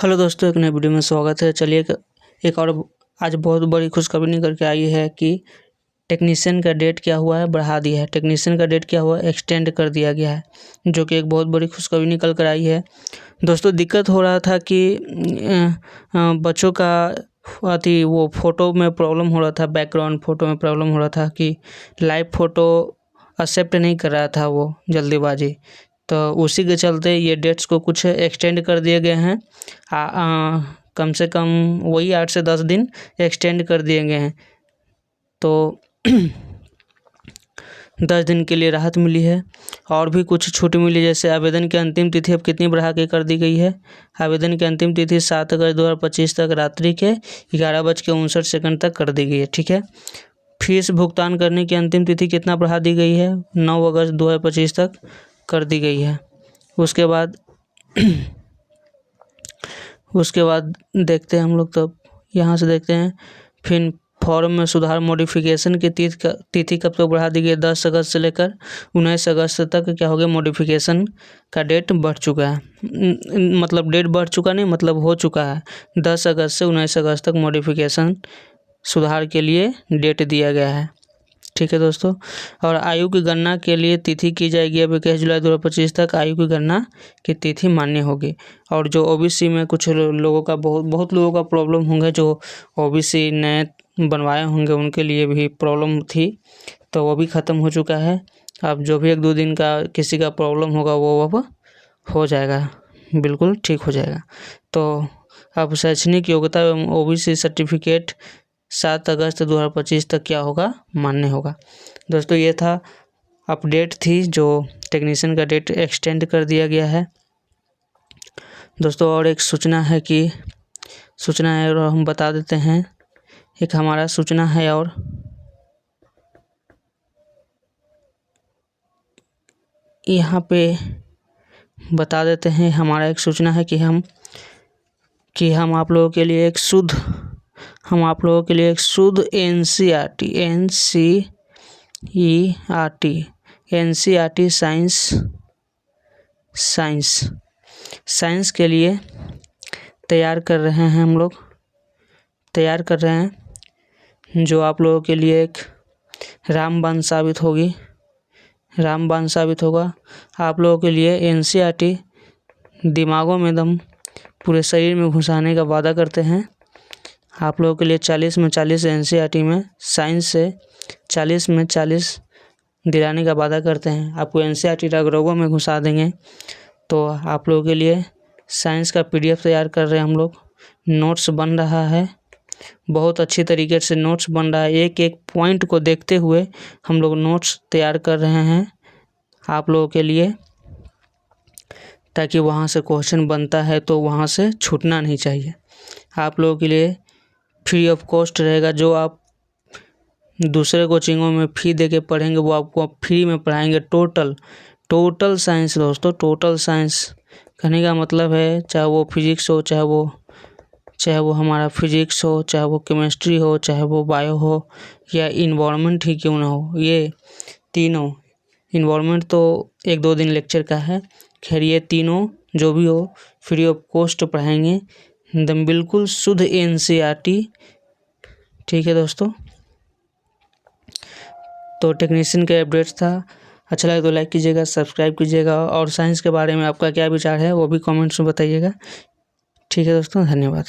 Hello दोस्तों, एक नए वीडियो में स्वागत है। चलिए एक और आज बहुत बड़ी खुशखबरी निकल के आई है कि टेक्नीशियन का डेट क्या हुआ है, बढ़ा दिया है। टेक्नीशियन का डेट क्या हुआ है, एक्सटेंड कर दिया गया है, जो कि एक बहुत बड़ी खुशखबरी निकल कर आई है। दोस्तों, दिक्कत हो रहा था कि बच्चों का वो फ़ोटो में प्रॉब्लम हो रहा था, बैकग्राउंड फ़ोटो में प्रॉब्लम हो रहा था कि लाइव फ़ोटो एक्सेप्ट नहीं कर रहा था वो जल्दीबाजी। तो उसी के चलते ये डेट्स को कुछ एक्सटेंड कर दिए गए हैं। कम से कम वही 8 से 10 दिन एक्सटेंड कर दिए गए हैं। तो 10 दिन के लिए राहत मिली है और भी कुछ छूट मिली, जैसे आवेदन की अंतिम तिथि अब कितनी बढ़ा के कर दी गई है। आवेदन की अंतिम तिथि 7 अगस्त 2025 तक रात्रि के 11:59 तक कर दी गई है। ठीक है। फीस भुगतान करने की अंतिम तिथि कितना बढ़ा दी गई है, 9 अगस्त 2025 तक कर दी गई है। उसके बाद देखते हैं हम लोग, तब यहाँ से देखते हैं। फिर फॉर्म में सुधार मॉडिफिकेशन की तिथि कब तक बढ़ा दी गई है, 10 अगस्त से लेकर 19 अगस्त तक क्या हो गया, मॉडिफिकेशन का डेट बढ़ चुका है। मतलब डेट बढ़ चुका नहीं, मतलब हो चुका है। 10 अगस्त से 19 अगस्त तक मॉडिफिकेशन सुधार के लिए डेट दिया गया है। ठीक है दोस्तों। और आयु की गणना के लिए तिथि की जाएगी अब 21 जुलाई 2025 तक आयु की गणना की तिथि मान्य होगी। और जो ओबीसी में कुछ लोगों का बहुत लोगों का प्रॉब्लम होंगे, जो ओबीसी नए बनवाए होंगे उनके लिए भी प्रॉब्लम थी, तो वो भी ख़त्म हो चुका है। अब जो भी 1-2 दिन का किसी का प्रॉब्लम होगा वो अब हो जाएगा, बिल्कुल ठीक हो जाएगा। तो अब शैक्षणिक योग्यता एवं ओबीसी सर्टिफिकेट 7 अगस्त 2025 तक क्या होगा, मान्य होगा। दोस्तों, ये था अपडेट थी जो टेक्नीशियन का डेट एक्सटेंड कर दिया गया है। दोस्तों, और एक सूचना है और हम बता देते हैं। एक हमारा सूचना है और यहाँ पे बता देते हैं। हमारा एक सूचना है कि हम आप लोगों के लिए एक शुद्ध एनसीईआरटी साइंस के लिए तैयार कर रहे हैं। हम लोग तैयार कर रहे हैं, जो आप लोगों के लिए एक रामबाण साबित होगा। आप लोगों के लिए एनसीईआरटी दिमागों में दम पूरे शरीर में घुसाने का वादा करते हैं। आप लोगों के लिए 40 में 40 एनसीईआरटी में साइंस से 40 में 40 दिलाने का वादा करते हैं। आपको एनसीईआरटी रगों में घुसा देंगे। तो आप लोगों के लिए साइंस का पीडीएफ तैयार कर रहे हैं हम लोग। नोट्स बन रहा है, बहुत अच्छी तरीके से नोट्स बन रहा है। एक एक पॉइंट को देखते हुए हम लोग नोट्स तैयार कर रहे हैं आप लोगों के लिए, ताकि वहाँ से क्वेश्चन बनता है तो वहाँ से छूटना नहीं चाहिए। आप लोगों के लिए फ्री ऑफ कॉस्ट रहेगा। जो आप दूसरे कोचिंगों में फ़ी दे के पढ़ेंगे वो आपको फ्री में पढ़ाएंगे। टोटल साइंस दोस्तों, टोटल साइंस कहने का मतलब है, चाहे वो फिजिक्स हो, चाहे वो हमारा फिजिक्स हो, चाहे वो केमिस्ट्री हो, चाहे वो बायो हो, या इन्वायरमेंट ही क्यों ना हो। ये तीनों, इन्वायरमेंट तो 1-2 दिन लेक्चर का है, खैर ये तीनों जो भी हो फ्री ऑफ कॉस्ट पढ़ाएंगे, एकदम बिल्कुल शुद्ध एनसीईआरटी। ठीक है दोस्तों। तो टेक्नीशियन का अपडेट था। अच्छा लगे तो लाइक कीजिएगा, सब्सक्राइब कीजिएगा, और साइंस के बारे में आपका क्या विचार है वो भी कमेंट्स में बताइएगा। ठीक है दोस्तों, धन्यवाद।